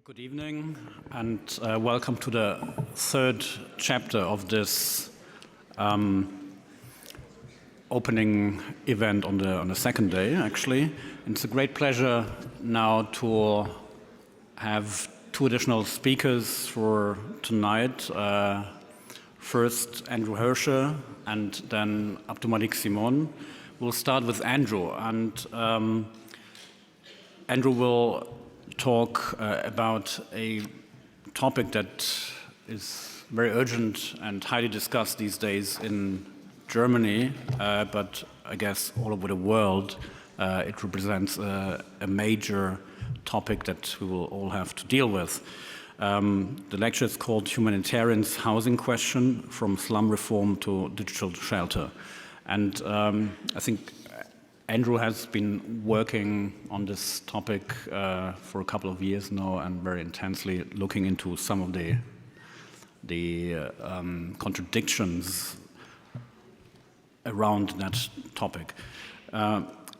Good evening, and welcome to the third chapter of this opening event on the second day, actually. And it's a great pleasure now to have two additional speakers for tonight. First, Andrew Herscher, and then Abdulmalik Simon. We'll start with Andrew, and Andrew will talk about a topic that is very urgent and highly discussed these days in Germany, but I guess all over the world. It represents a major topic that we will all have to deal with. The lecture is called Humanitarian's Housing Question, From Slum Reform to DigitalShelter. And I think Andrew has been working on this topic for a couple of years now and very intensely looking into some of the contradictions around that topic.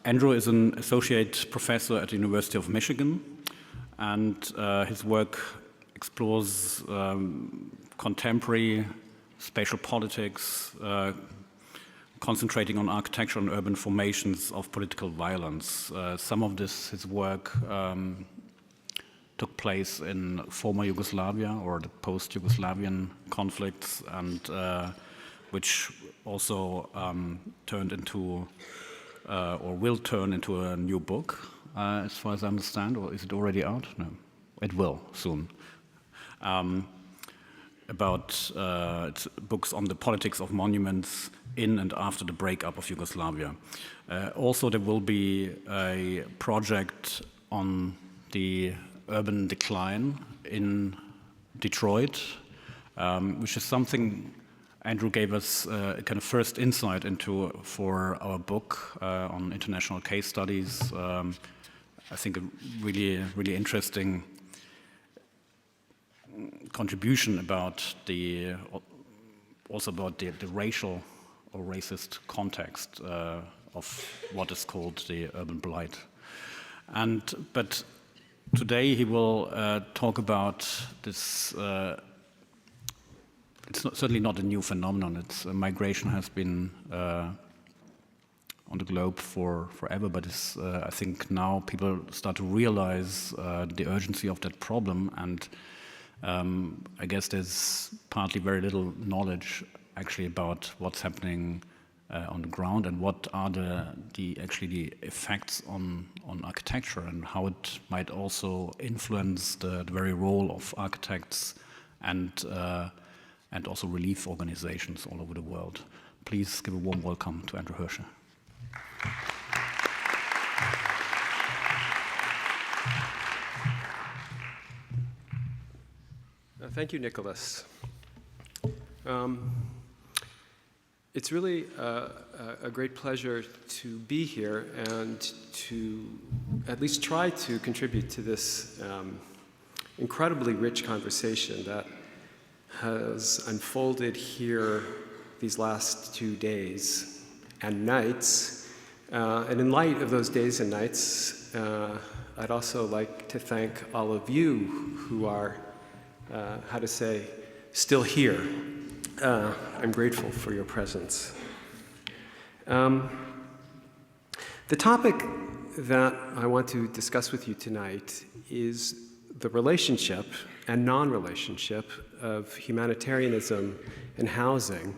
Andrew is an associate professor at the University of Michigan, and his work explores contemporary spatial politics, concentrating on architecture and urban formations of political violence. Some of his work took place in former Yugoslavia or the post-Yugoslavian conflicts, and which also turned into or will turn into a new book, as far as I understand, or is it already out? No, it will soon. About books on the politics of monuments in and after the breakup of Yugoslavia. Also, there will be a project on the urban decline in Detroit, which is something Andrew gave us a kind of first insight into for our book on international case studies. I think a really, really interesting contribution about the racial or racist context of what is called the urban blight. But today he will talk about this. It's certainly not a new phenomenon. Migration has been on the globe forever, but I think now people start to realize the urgency of that problem, and I guess there's partly very little knowledge actually about what's happening on the ground and what are the effects on architecture and how it might also influence the very role of architects and also relief organizations all over the world. Please give a warm welcome to Andrew Herscher. Thank you, Nikolaus. It's really a great pleasure to be here and to at least try to contribute to this incredibly rich conversation that has unfolded here these last 2 days and nights. And in light of those days and nights, I'd also like to thank all of you who are, still here. I'm grateful for your presence. The topic that I want to discuss with you tonight is the relationship and non-relationship of humanitarianism and housing,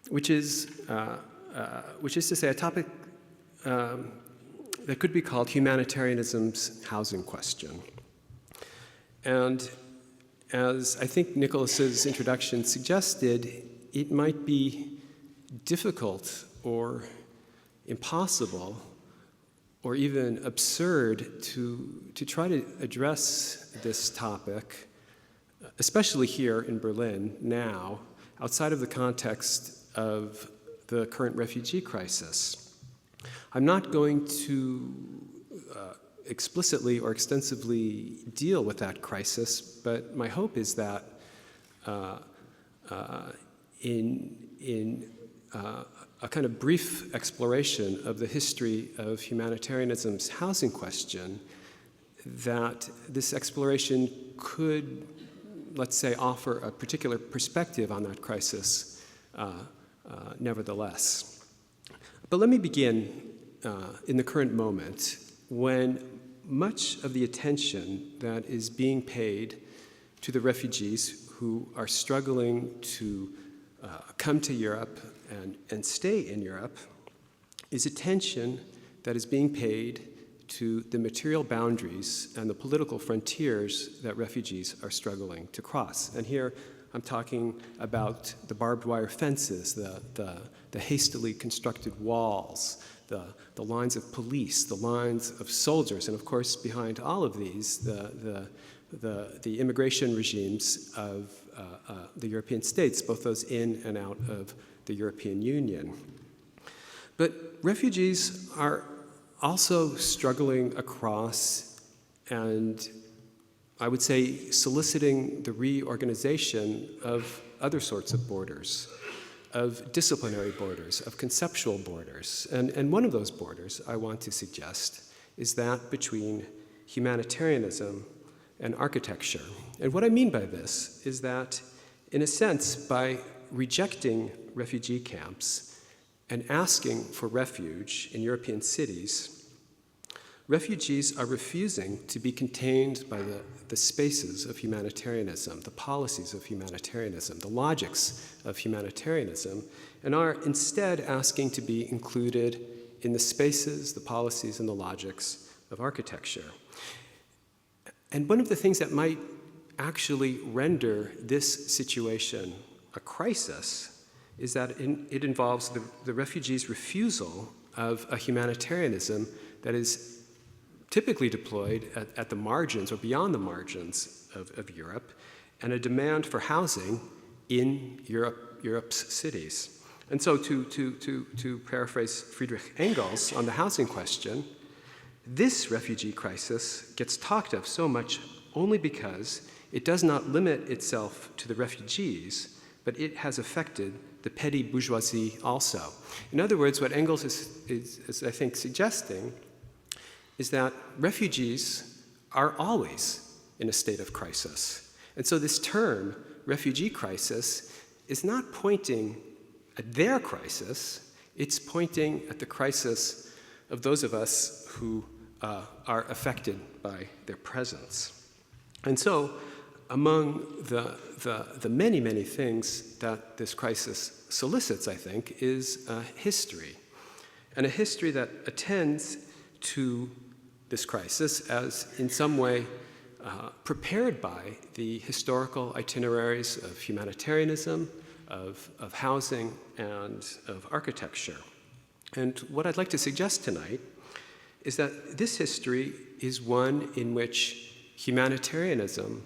which is to say a topic that could be called humanitarianism's housing question. And as I think Nikolaus's introduction suggested, it might be difficult or impossible or even absurd to try to address this topic, especially here in Berlin now, outside of the context of the current refugee crisis. I'm not going to explicitly or extensively deal with that crisis, but my hope is that in a kind of brief exploration of the history of humanitarianism's housing question, that this exploration could, let's say, offer a particular perspective on that crisis nevertheless. But let me begin in the current moment, when much of the attention that is being paid to the refugees who are struggling to come to Europe and stay in Europe is attention that is being paid to the material boundaries and the political frontiers that refugees are struggling to cross. And here I'm talking about the barbed wire fences, the hastily constructed walls, the lines of police, the lines of soldiers, and of course behind all of these, the immigration regimes of the European states, both those in and out of the European Union. But refugees are also struggling across and, I would say, soliciting the reorganization of other sorts of borders, of disciplinary borders, of conceptual borders. And one of those borders I want to suggest is that between humanitarianism and architecture. And what I mean by this is that, in a sense, by rejecting refugee camps and asking for refuge in European cities, refugees are refusing to be contained by the spaces of humanitarianism, the policies of humanitarianism, the logics of humanitarianism, and are instead asking to be included in the spaces, the policies, and the logics of architecture. And one of the things that might actually render this situation a crisis is that it involves the refugees' refusal of a humanitarianism that is typically deployed at the margins or beyond the margins of Europe, and a demand for housing in Europe's cities. And so to paraphrase Friedrich Engels on the housing question, this refugee crisis gets talked of so much only because it does not limit itself to the refugees, but it has affected the petty bourgeoisie also. In other words, what Engels is I think, suggesting is that refugees are always in a state of crisis. And so this term, refugee crisis, is not pointing at their crisis, it's pointing at the crisis of those of us who are affected by their presence. And so, among the many, many things that this crisis solicits, I think, is a history. And a history that attends to this crisis as, in some way, prepared by the historical itineraries of humanitarianism, of housing, and of architecture. And what I'd like to suggest tonight is that this history is one in which humanitarianism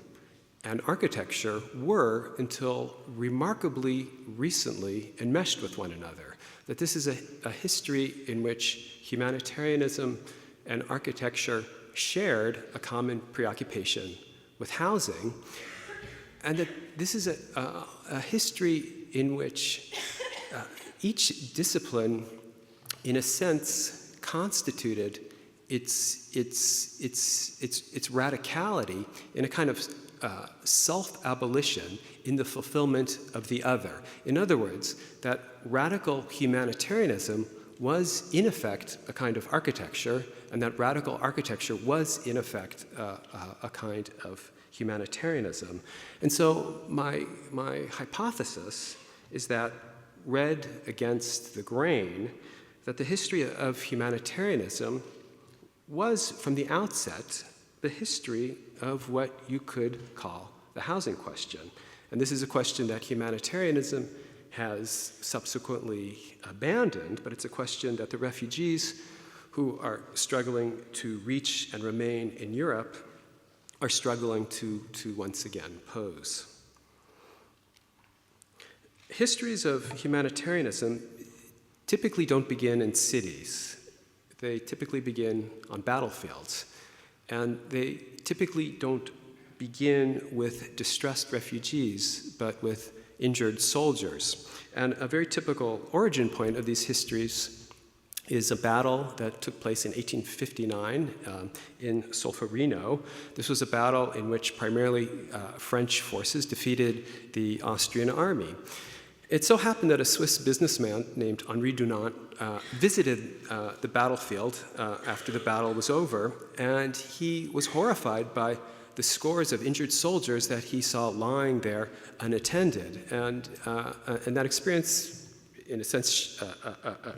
and architecture were, until remarkably recently, enmeshed with one another. That this is a history in which humanitarianism and architecture shared a common preoccupation with housing, and that this is a history in which each discipline, in a sense, constituted its radicality in a kind of self-abolition in the fulfillment of the other. In other words, that radical humanitarianism was, in effect, a kind of architecture, and that radical architecture was, in effect, a kind of humanitarianism. And so my hypothesis is that, read against the grain, that the history of humanitarianism was, from the outset, the history of what you could call the housing question. And this is a question that humanitarianism has subsequently abandoned, but it's a question that the refugees who are struggling to reach and remain in Europe are struggling to once again pose. Histories of humanitarianism typically don't begin in cities. They typically begin on battlefields. And they typically don't begin with distressed refugees, but with injured soldiers. And a very typical origin point of these histories is a battle that took place in 1859 in Solferino. This was a battle in which primarily French forces defeated the Austrian army. It so happened that a Swiss businessman named Henri Dunant visited the battlefield after the battle was over, and he was horrified by the scores of injured soldiers that he saw lying there unattended. And that experience, in a sense,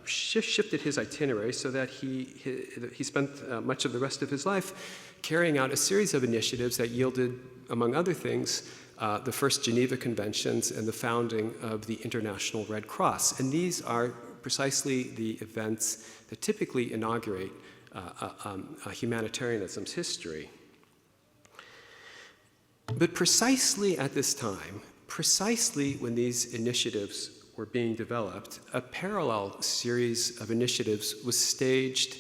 shifted his itinerary so that he spent much of the rest of his life carrying out a series of initiatives that yielded, among other things, the first Geneva Conventions and the founding of the International Red Cross. And these are precisely the events that typically inaugurate humanitarianism's history. But precisely at this time, precisely when these initiatives were being developed, a parallel series of initiatives was staged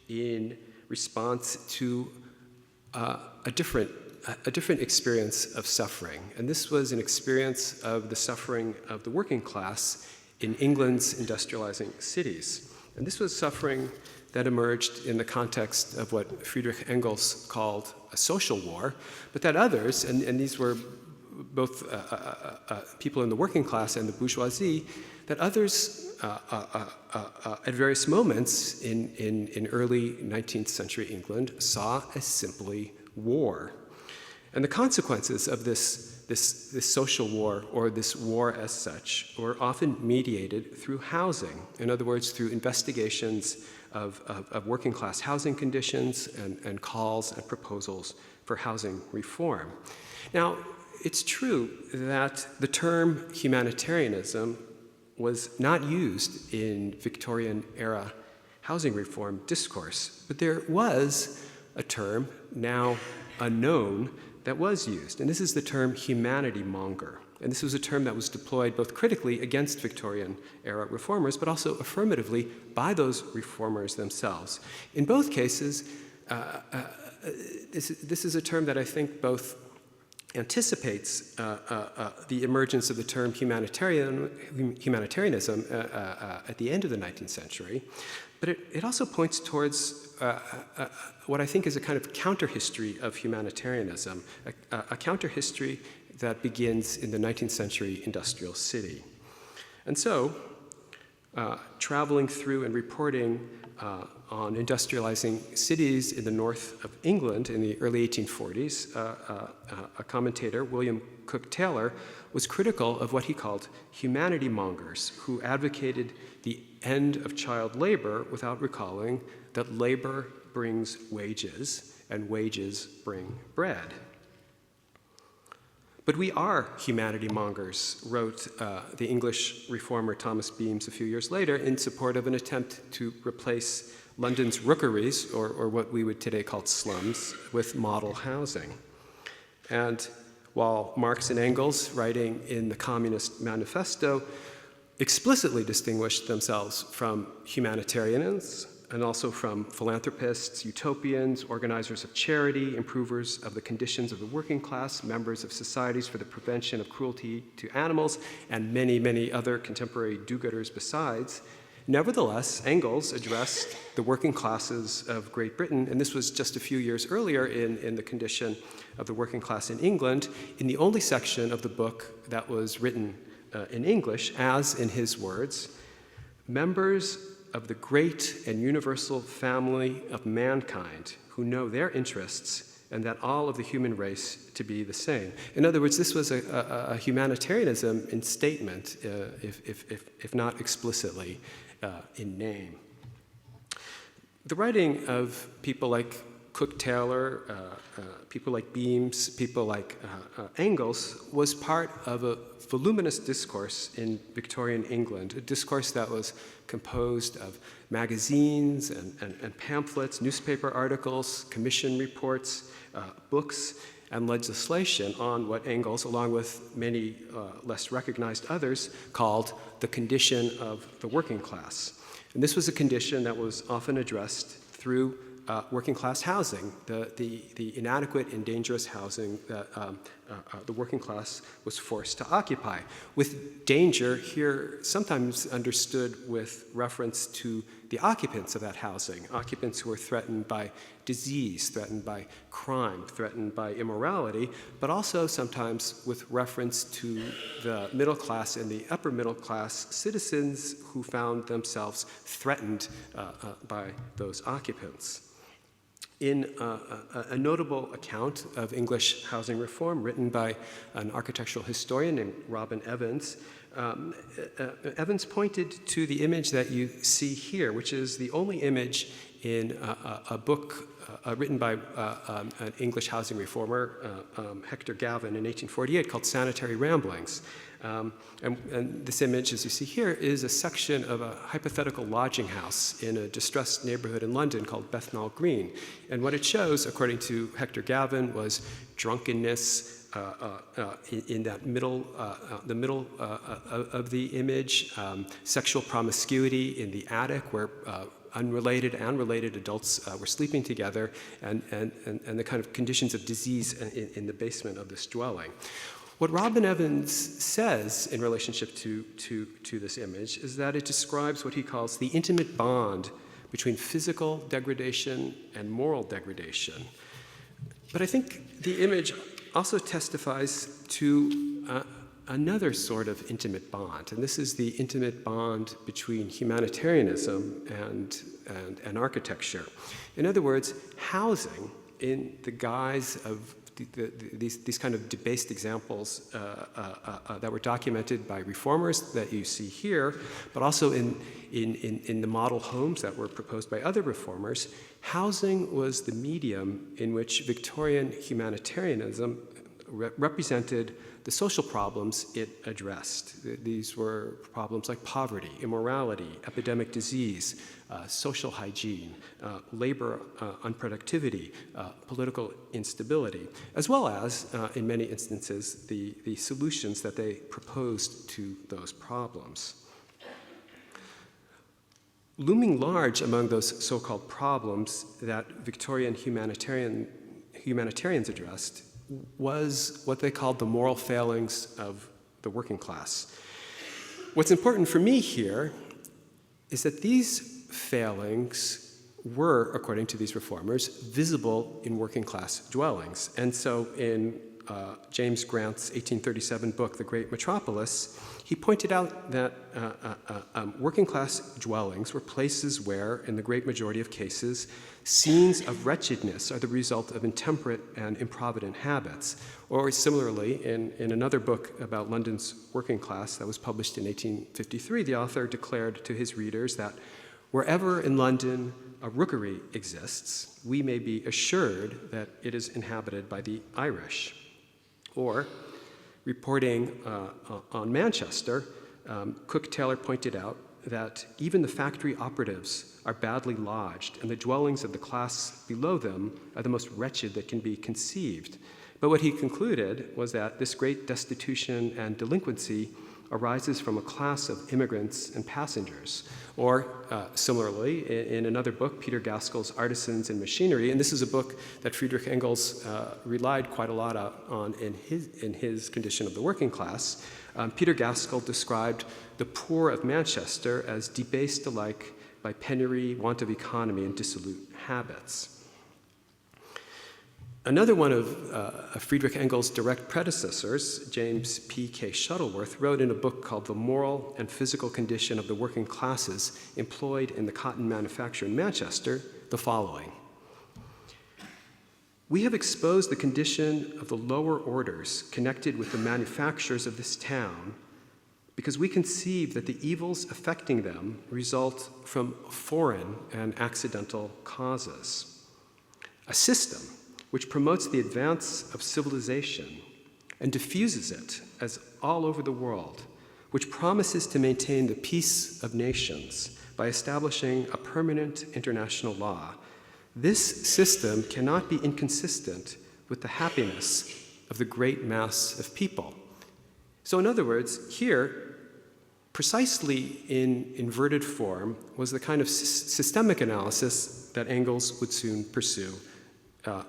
in response to a different experience of suffering. And this was an experience of the suffering of the working class in England's industrializing cities. And this was suffering that emerged in the context of what Friedrich Engels called a social war, but that others, and these were both people in the working class and the bourgeoisie, that others at various moments in early 19th century England saw as simply war. And the consequences of this social war, or this war as such, were often mediated through housing. In other words, through investigations of working class housing conditions and calls and proposals for housing reform. Now, it's true that the term humanitarianism was not used in Victorian-era housing reform discourse, but there was a term, now unknown, that was used, and this is the term humanitymonger. And this was a term that was deployed both critically against Victorian-era reformers, but also affirmatively by those reformers themselves. In both cases, this is a term that I think both anticipates the emergence of the term humanitarianism at the end of the 19th century, but it also points towards what I think is a kind of counter-history of humanitarianism, a counter-history that begins in the 19th century industrial city. And so, traveling through and reporting on industrializing cities in the north of England in the early 1840s, a commentator, William Cook Taylor, was critical of what he called humanitymongers, who advocated the end of child labor without recalling that labor brings wages and wages bring bread. But we are humanitymongers, wrote the English reformer Thomas Beams a few years later in support of an attempt to replace London's rookeries, or what we would today call slums, with model housing. And while Marx and Engels, writing in the Communist Manifesto, explicitly distinguished themselves from humanitarians and also from philanthropists, utopians, organizers of charity, improvers of the conditions of the working class, members of societies for the prevention of cruelty to animals, and many, many other contemporary do-gooders besides, nevertheless, Engels addressed the working classes of Great Britain, and this was just a few years earlier in the condition of the working class in England, in the only section of the book that was written in English, as, in his words, members of the great and universal family of mankind who know their interests and that all of the human race to be the same. In other words, this was a humanitarianism in statement, if not explicitly in name. The writing of people like Cook Taylor, people like Beams, people like Engels was part of a voluminous discourse in Victorian England, a discourse that was composed of magazines and pamphlets, newspaper articles, commission reports, books, and legislation on what Engels, along with many less recognized others, called the condition of the working class. And this was a condition that was often addressed through working class housing, the inadequate and dangerous housing that the working class was forced to occupy, with danger here sometimes understood with reference to the occupants of that housing, occupants who were threatened by disease, threatened by crime, threatened by immorality, but also sometimes with reference to the middle class and the upper middle class citizens who found themselves threatened by those occupants. In a notable account of English housing reform written by an architectural historian named Robin Evans, Evans pointed to the image that you see here, which is the only image in a book written by an English housing reformer, Hector Gavin, in 1848, called Sanitary Ramblings. And this image, as you see here, is a section of a hypothetical lodging house in a distressed neighborhood in London called Bethnal Green. And what it shows, according to Hector Gavin, was drunkenness in that middle, the middle of the image, sexual promiscuity in the attic where unrelated and related adults were sleeping together, and the kind of conditions of disease in the basement of this dwelling. What Robin Evans says in relationship to this image is that it describes what he calls the intimate bond between physical degradation and moral degradation. But I think the image also testifies to another sort of intimate bond, and this is the intimate bond between humanitarianism and architecture. In other words, housing, in the guise of these kind of debased examples that were documented by reformers that you see here, but also in the model homes that were proposed by other reformers, housing was the medium in which Victorian humanitarianism represented the social problems it addressed. These were problems like poverty, immorality, epidemic disease, social hygiene, labor unproductivity, political instability, as well as, in many instances, the solutions that they proposed to those problems. Looming large among those so-called problems that Victorian humanitarians addressed was what they called the moral failings of the working class. What's important for me here is that these failings were, according to these reformers, visible in working class dwellings. And so in James Grant's 1837 book, The Great Metropolis, he pointed out that working class dwellings were places where, in the great majority of cases, scenes of wretchedness are the result of intemperate and improvident habits. Or similarly, in another book about London's working class that was published in 1853, the author declared to his readers that wherever in London a rookery exists, we may be assured that it is inhabited by the Irish. Or, reporting on Manchester, Cook Taylor pointed out that even the factory operatives are badly lodged, and the dwellings of the class below them are the most wretched that can be conceived. But what he concluded was that this great destitution and delinquency arises from a class of immigrants and passengers. Or, similarly, in another book, Peter Gaskell's Artisans and Machinery, and this is a book that Friedrich Engels relied quite a lot on in his condition of the working class, Peter Gaskell described the poor of Manchester as debased alike by penury, want of economy, and dissolute habits. Another one of Friedrich Engels' direct predecessors, James PK Shuttleworth, wrote in a book called The Moral and Physical Condition of the Working Classes Employed in the Cotton Manufacture in Manchester the following: "We have exposed the condition of the lower orders connected with the manufactures of this town because we conceive that the evils affecting them result from foreign and accidental causes. A system which promotes the advance of civilization and diffuses it as all over the world, which promises to maintain the peace of nations by establishing a permanent international law. This system cannot be inconsistent with the happiness of the great mass of people." So in other words, here, precisely in inverted form, was the kind of systemic analysis that Engels would soon pursue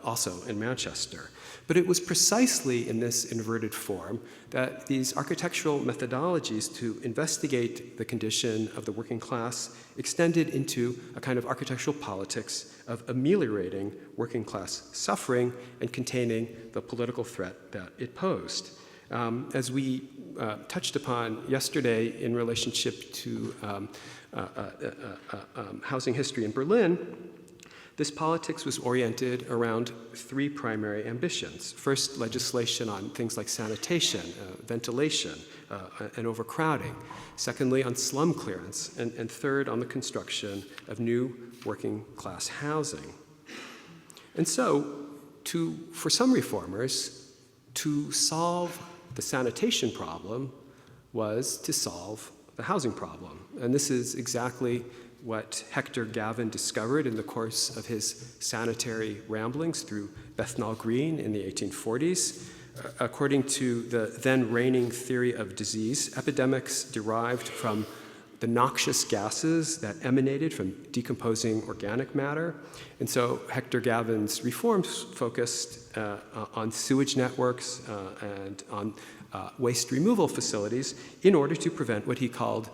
also in Manchester. But it was precisely in this inverted form that these architectural methodologies to investigate the condition of the working class extended into a kind of architectural politics of ameliorating working class suffering and containing the political threat that it posed. As we touched upon yesterday in relationship to housing history in Berlin, this politics was oriented around three primary ambitions. First, legislation on things like sanitation, ventilation, and overcrowding. Secondly, on slum clearance. And third, on the construction of new working class housing. And so, for some reformers, to solve the sanitation problem was to solve the housing problem. And this is exactly what Hector Gavin discovered in the course of his sanitary ramblings through Bethnal Green in the 1840s. According to the then reigning theory of disease, epidemics derived from the noxious gases that emanated from decomposing organic matter. And so Hector Gavin's reforms focused on sewage networks and on waste removal facilities in order to prevent what he called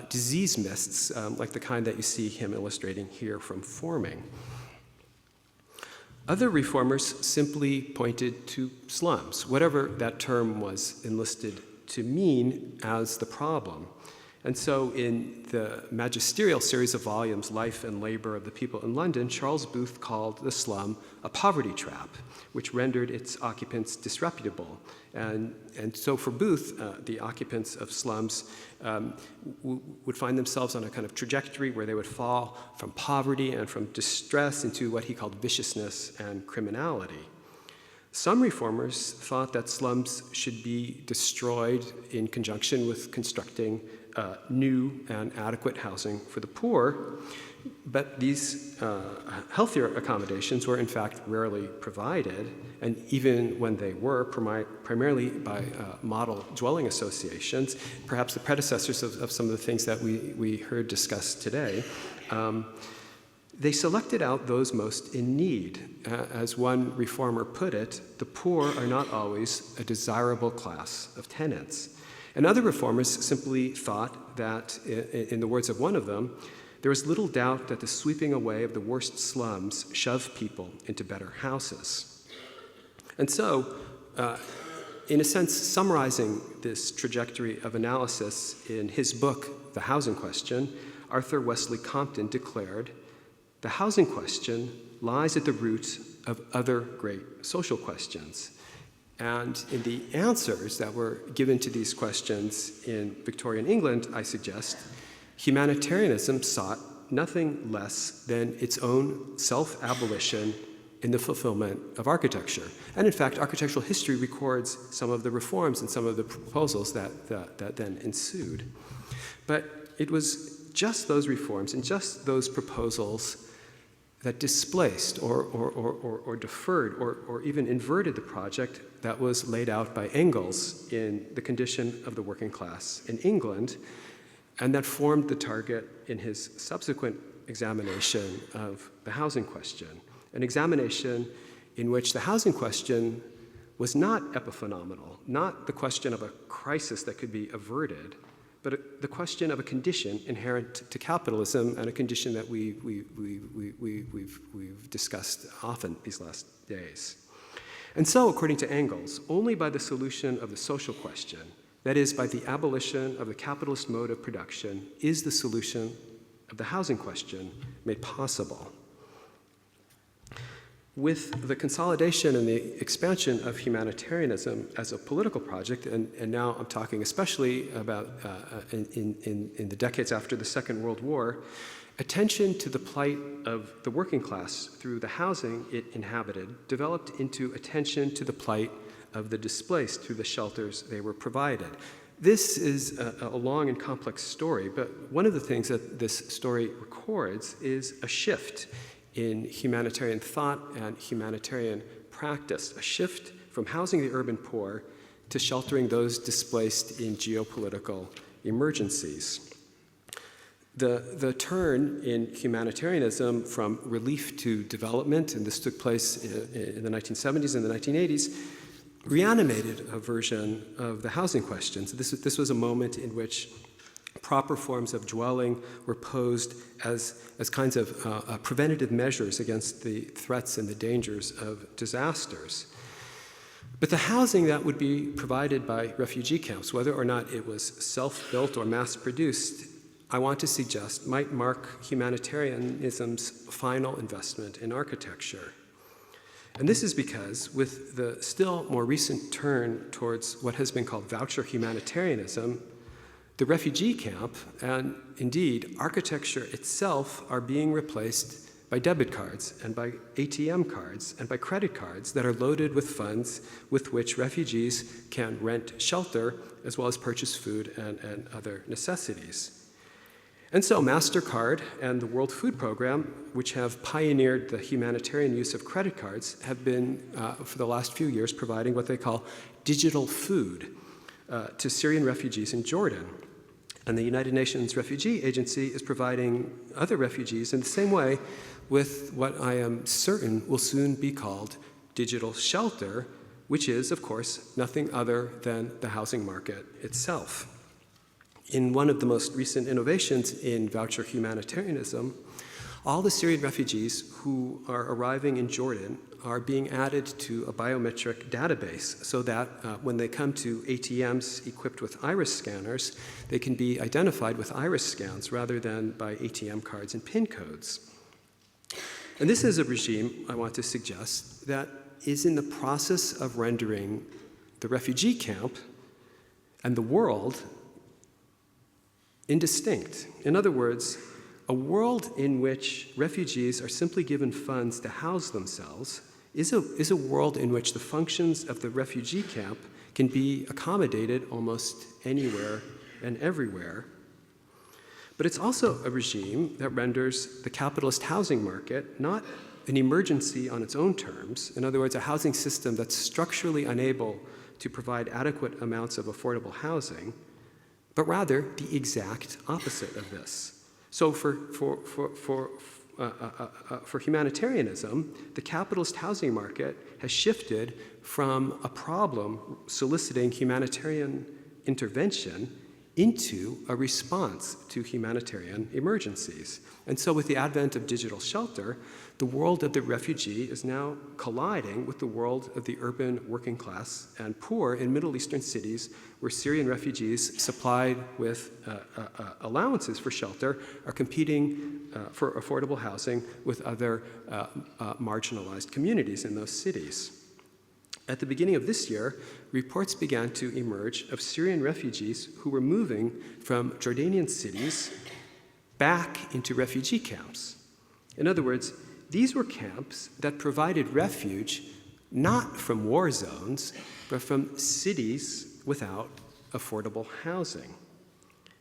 disease mists, like the kind that you see him illustrating here, from forming. Other reformers simply pointed to slums, whatever that term was enlisted to mean as the problem. And so in the magisterial series of volumes, Life and Labor of the People in London, Charles Booth called the slum a poverty trap, which rendered its occupants disreputable. And so for Booth, the occupants of slums would find themselves on a kind of trajectory where they would fall from poverty and from distress into what he called viciousness and criminality. Some reformers thought that slums should be destroyed in conjunction with constructing new and adequate housing for the poor, but these healthier accommodations were in fact rarely provided, and even when they were, primarily by model dwelling associations, perhaps the predecessors of some of the things that we heard discussed today, they selected out those most in need. As one reformer put it, the poor are not always a desirable class of tenants. And other reformers simply thought that, in the words of one of them, there was little doubt that the sweeping away of the worst slums shoved people into better houses. And so, in a sense, summarizing this trajectory of analysis in his book, The Housing Question, Arthur Wesley Compton declared, "The housing question lies at the root of other great social questions." And in the answers that were given to these questions in Victorian England, I suggest, humanitarianism sought nothing less than its own self-abolition in the fulfillment of architecture. And in fact, architectural history records some of the reforms and some of the proposals that then ensued. But it was just those reforms and just those proposals that displaced or deferred or even inverted the project that was laid out by Engels in The Condition of the Working Class in England, and that formed the target in his subsequent examination of the housing question, an examination in which the housing question was not epiphenomenal, not the question of a crisis that could be averted, but the question of a condition inherent to capitalism, and a condition that we've discussed often these last days. And so, according to Engels, only by the solution of the social question, that is, by the abolition of the capitalist mode of production, is the solution of the housing question made possible. With the consolidation and the expansion of humanitarianism as a political project, and now I'm talking especially about in the decades after the Second World War, attention to the plight of the working class through the housing it inhabited developed into attention to the plight of the displaced through the shelters they were provided. This is a long and complex story, but one of the things that this story records is a shift in humanitarian thought and humanitarian practice, a shift from housing the urban poor to sheltering those displaced in geopolitical emergencies. The turn in humanitarianism from relief to development, and this took place in the 1970s and the 1980s, reanimated a version of the housing question. So this was a moment in which proper forms of dwelling were posed as kinds of preventative measures against the threats and the dangers of disasters. But the housing that would be provided by refugee camps, whether or not it was self-built or mass-produced, I want to suggest might mark humanitarianism's final investment in architecture. And this is because, with the still more recent turn towards what has been called voucher humanitarianism, the refugee camp, and indeed architecture itself, are being replaced by debit cards and by ATM cards and by credit cards that are loaded with funds with which refugees can rent shelter as well as purchase food and other necessities. And so MasterCard and the World Food Program, which have pioneered the humanitarian use of credit cards, have been, for the last few years, providing what they call digital food to Syrian refugees in Jordan. And the United Nations Refugee Agency is providing other refugees in the same way with what I am certain will soon be called DigitalShelter, which is, of course, nothing other than the housing market itself. In one of the most recent innovations in voucher humanitarianism, all the Syrian refugees who are arriving in Jordan are being added to a biometric database so that when they come to ATMs equipped with iris scanners, they can be identified with iris scans rather than by ATM cards and PIN codes. And this is a regime, I want to suggest, that is in the process of rendering the refugee camp and the world indistinct. In other words, a world in which refugees are simply given funds to house themselves is a world in which the functions of the refugee camp can be accommodated almost anywhere and everywhere. But it's also a regime that renders the capitalist housing market not an emergency on its own terms, in other words, a housing system that's structurally unable to provide adequate amounts of affordable housing, but rather the exact opposite of this. So for humanitarianism, the capitalist housing market has shifted from a problem soliciting humanitarian intervention into a response to humanitarian emergencies. And so with the advent of DigitalShelter, the world of the refugee is now colliding with the world of the urban working class and poor in Middle Eastern cities where Syrian refugees supplied with allowances for shelter are competing for affordable housing with other marginalized communities in those cities. At the beginning of this year, reports began to emerge of Syrian refugees who were moving from Jordanian cities back into refugee camps. In other words, these were camps that provided refuge not from war zones, but from cities without affordable housing.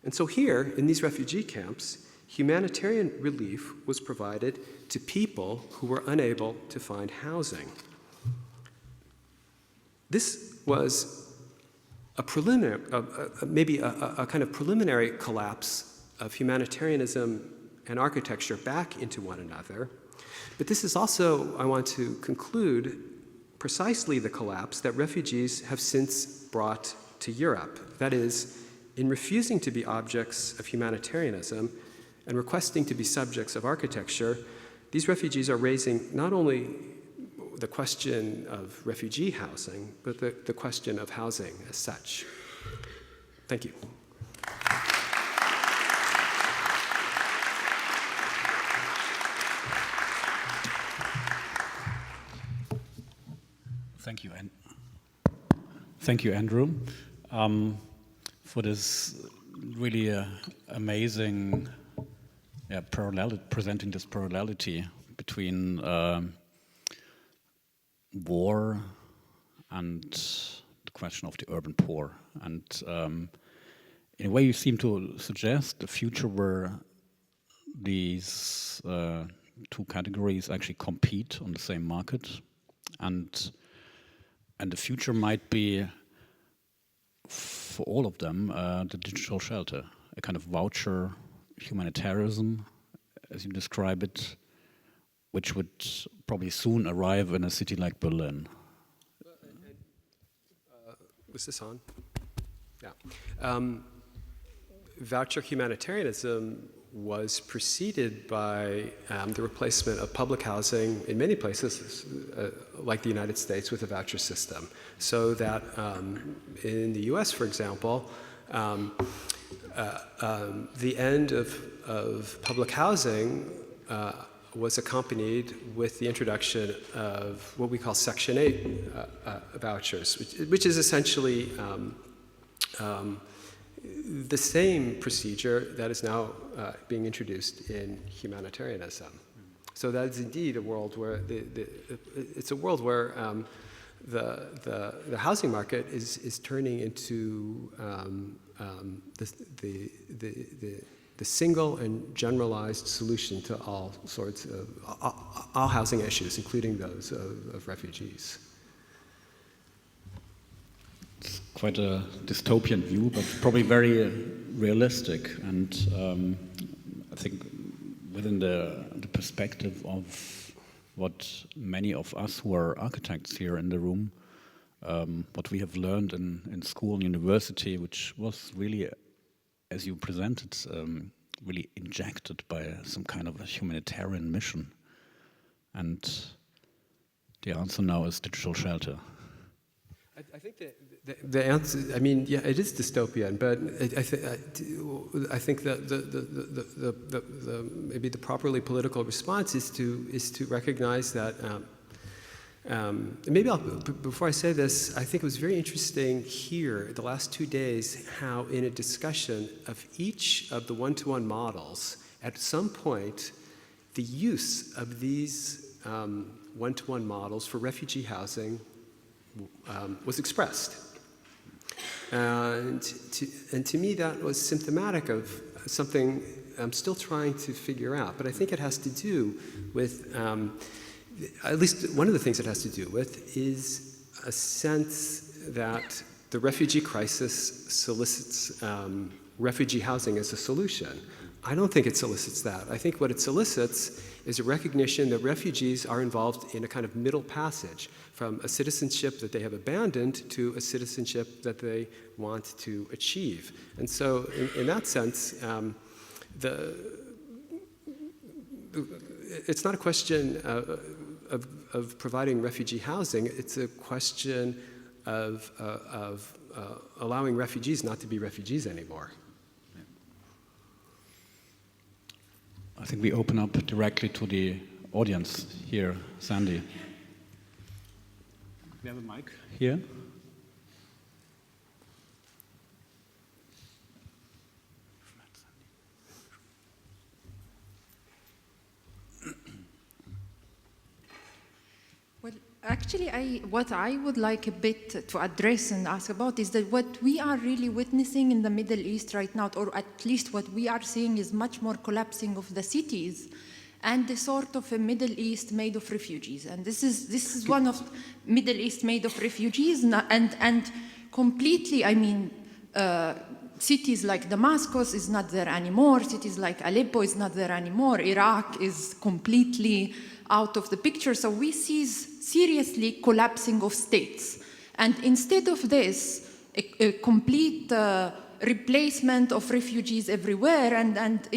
And so here, in these refugee camps, humanitarian relief was provided to people who were unable to find housing. This was a preliminary, maybe a kind of preliminary collapse of humanitarianism and architecture back into one another. But this is also, I want to conclude, precisely the collapse that refugees have since brought to Europe. That is, in refusing to be objects of humanitarianism and requesting to be subjects of architecture, these refugees are raising not only the question of refugee housing, but the question of housing as such. Thank you. Thank you, Andrew, for this really amazing presenting this parallelity between war and the question of the urban poor. And in a way, you seem to suggest a future where these two categories actually compete on the same market, and the future might be, for all of them, the digital shelter, a kind of voucher humanitarianism, as you describe it, which would probably soon arrive in a city like Berlin. Was this on? Yeah. Voucher humanitarianism was preceded by the replacement of public housing in many places, like the United States, with a voucher system. So that in the US, for example, the end of public housing was accompanied with the introduction of what we call Section 8 vouchers, which is essentially the same procedure that is now being introduced in humanitarianism. So that is indeed a world where it's a world where the housing market is turning into the single and generalized solution to all sorts of all housing issues, including those of refugees. It's quite a dystopian view, but probably very realistic. And I think within the perspective of what many of us who are architects here in the room, what we have learned in school and university, which was really, as you presented, really injected by some kind of a humanitarian mission. And the answer now is DigitalShelter. I think that the answer, I mean, yeah, it is dystopian, but I think that maybe the properly political response is to recognize that. Maybe before I say this, I think it was very interesting here the last 2 days how in a discussion of each of the one-to-one models, at some point, the use of these one-to-one models for refugee housing was expressed. And to me, that was symptomatic of something I'm still trying to figure out. But I think it has to do with, at least one of the things it has to do with is a sense that the refugee crisis solicits refugee housing as a solution. I don't think it solicits that. I think what it solicits is a recognition that refugees are involved in a kind of middle passage from a citizenship that they have abandoned to a citizenship that they want to achieve. And so in that sense, it's not a question of providing refugee housing, it's a question of allowing refugees not to be refugees anymore. I think we open up directly to the audience here. Sandy. We have a mic here. Well, actually, what I would like a bit to address and ask about is that what we are really witnessing in the Middle East right now, or at least what we are seeing, is much more collapsing of the cities and the sort of a Middle East made of refugees. And this is one of Middle East made of refugees, and completely, I mean, cities like Damascus is not there anymore, cities like Aleppo is not there anymore, Iraq is completely out of the picture. So we see seriously collapsing of states. And instead of this, a complete replacement of refugees everywhere, and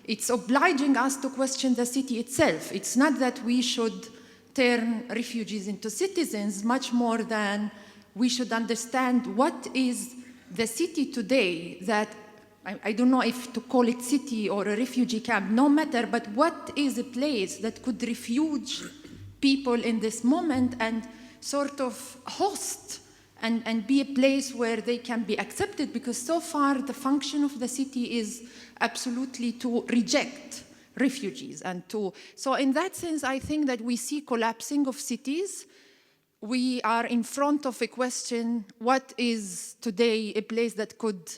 it's obliging us to question the city itself. It's not that we should turn refugees into citizens, much more than we should understand what is the city today that, I don't know if to call it city or a refugee camp, no matter, but what is a place that could refuge people in this moment and sort of host and be a place where they can be accepted, because so far the function of the city is absolutely to reject refugees. So in that sense, I think that we see collapsing of cities. We are in front of a question, what is today a place that could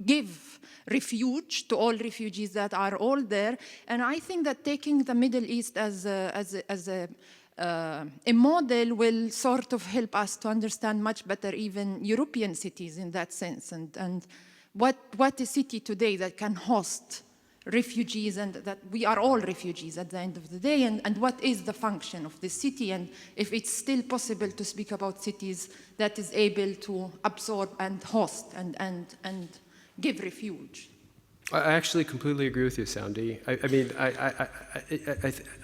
give refuge to all refugees that are all there? And I think that taking the Middle East as a model will sort of help us to understand much better even European cities in that sense. And what a city today that can host refugees, and that we are all refugees at the end of the day, and what is the function of the city, and if it's still possible to speak about cities that is able to absorb and host and give refuge. I actually completely agree with you, Sandy. I mean, I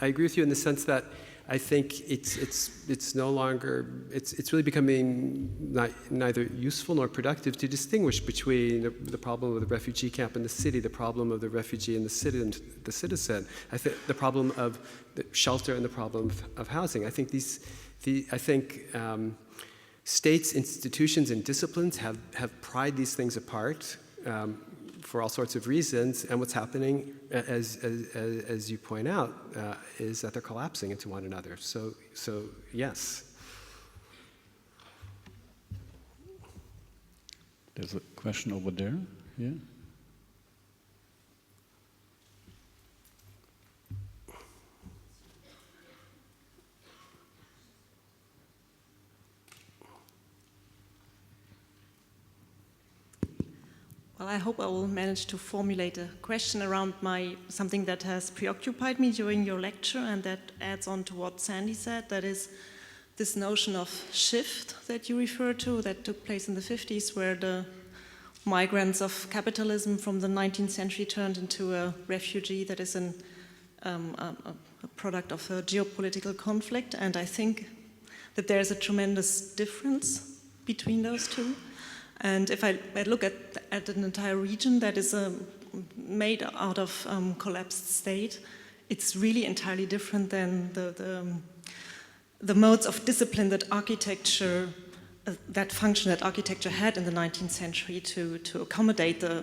agree with you in the sense that I think it's no longer, it's really becoming neither useful nor productive to distinguish between the problem of the refugee camp in the city, the problem of the refugee and the citizen. I think the problem of the shelter and the problem of housing. I think states, institutions, and disciplines have pried these things apart for all sorts of reasons, and what's happening, as you point out, is that they're collapsing into one another. So yes. There's a question over there. Yeah. Well, I hope I will manage to formulate a question around something that has preoccupied me during your lecture, and that adds on to what Sandy said. That is this notion of shift that you refer to, that took place in the 50s, where the migrants of capitalism from the 19th century turned into a refugee that is a product of a geopolitical conflict. And I think that there's a tremendous difference between those two. And if I look at an entire region that is made out of collapsed state, it's really entirely different than the modes of discipline that architecture, that function that architecture had in the 19th century to accommodate the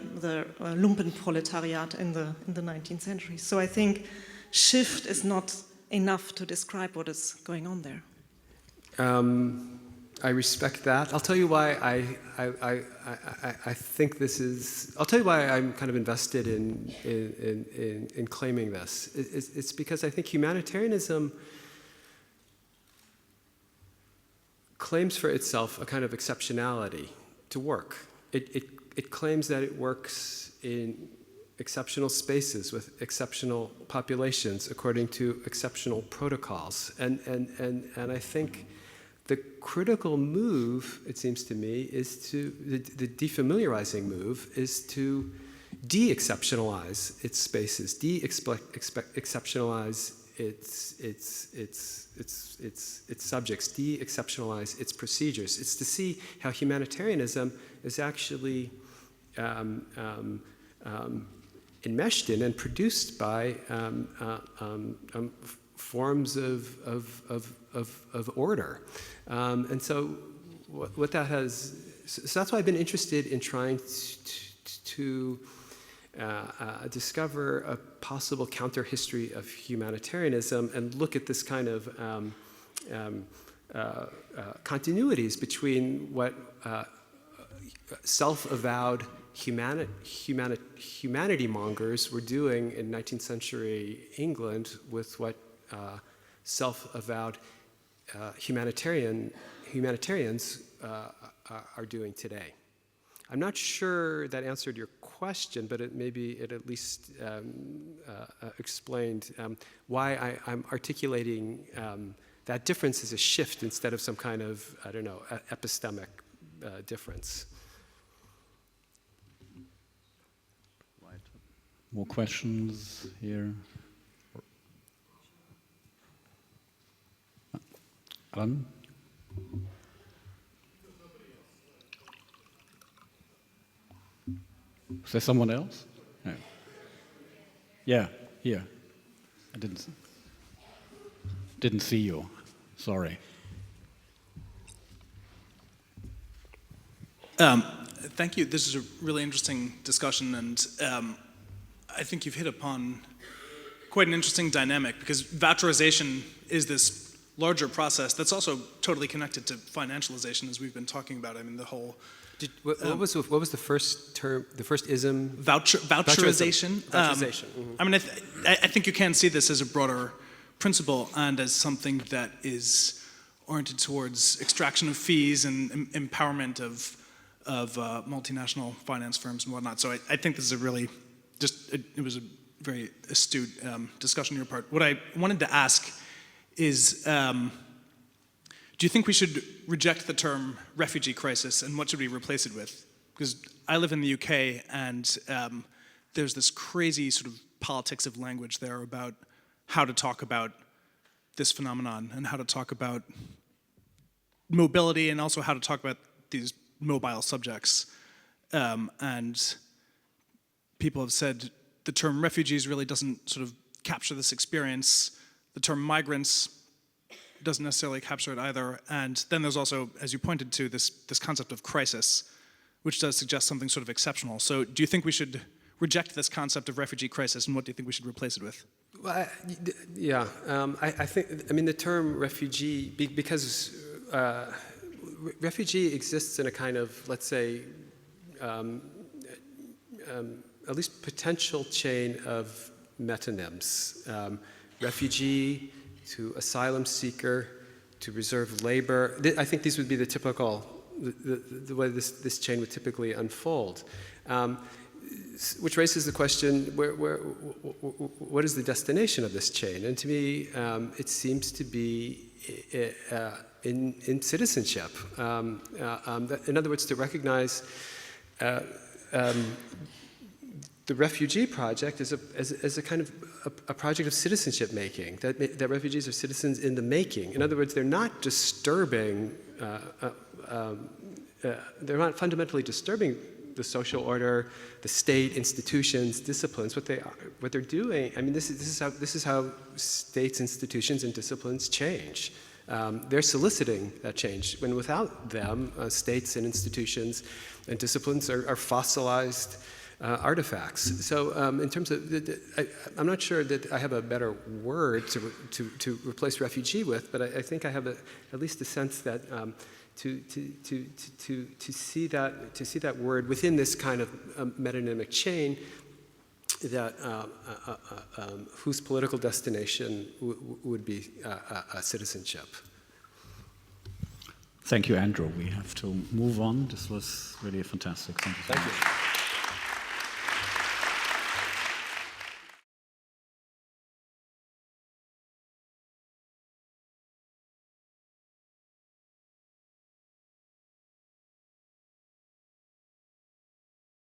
Lumpenproletariat in the 19th century. So I think shift is not enough to describe what is going on there. I respect that. I'll tell you why I think this is. I'll tell you why I'm kind of invested in claiming this. It's because I think humanitarianism claims for itself a kind of exceptionality to work. It claims that it works in exceptional spaces with exceptional populations according to exceptional protocols, and I think the critical move, it seems to me, is the defamiliarizing move is to de-exceptionalize its spaces, de-exceptionalize its subjects, de-exceptionalize its procedures. It's to see how humanitarianism is actually enmeshed in and produced by forms of order. And so what that has, so that's why I've been interested in trying to discover a possible counter-history of humanitarianism and look at this kind of continuities between what self-avowed humanitymongers were doing in 19th century England with what self-avowed humanitarians are doing today. I'm not sure that answered your question, but maybe it at least explained why I'm articulating that difference as a shift instead of some kind of, I don't know, epistemic difference. More questions here? Alan? Is there someone else? No. Yeah, here. I didn't see you. Sorry. Thank you. This is a really interesting discussion, and I think you've hit upon quite an interesting dynamic, because voucherization is this larger process that's also totally connected to financialization, as we've been talking about. I mean, the whole... What was the first term, the first ism? Voucherization. Voucherization. I mean, I think you can see this as a broader principle and as something that is oriented towards extraction of fees and empowerment of of multinational finance firms and whatnot. So I think this is a really, it was a very astute discussion on your part. What I wanted to ask is, do you think we should reject the term refugee crisis, and what should we replace it with? Because I live in the UK, and there's this crazy sort of politics of language there about how to talk about this phenomenon and how to talk about mobility and also how to talk about these mobile subjects. And people have said the term refugees really doesn't sort of capture this experience. The term migrants doesn't necessarily capture it either. And then there's also, as you pointed to, this concept of crisis, which does suggest something sort of exceptional. So do you think we should reject this concept of refugee crisis, and what do you think we should replace it with? Well, I think, the term refugee, because refugee exists in a kind of, let's say, at least potential chain of metonyms. Refugee to asylum seeker to reserve labor. I think these would be the typical, the way this chain would typically unfold. Which raises the question, what is the destination of this chain? And to me, it seems to be in citizenship. In other words, to recognize the refugee project as a kind of a project of citizenship making, that refugees are citizens in the making. In other words, they're not disturbing, they're not fundamentally disturbing the social order, the state, institutions, disciplines. What they're doing, this is how states, institutions, and disciplines change. They're soliciting that change. When without them, states and institutions and disciplines are fossilized artifacts. So in terms of, I'm not sure that I have a better word to replace refugee with, but I think I have at least a sense that to see that word within this kind of metonymic chain, that whose political destination would be citizenship. Thank you, Andrew. We have to move on. This was really fantastic. Thank you so much.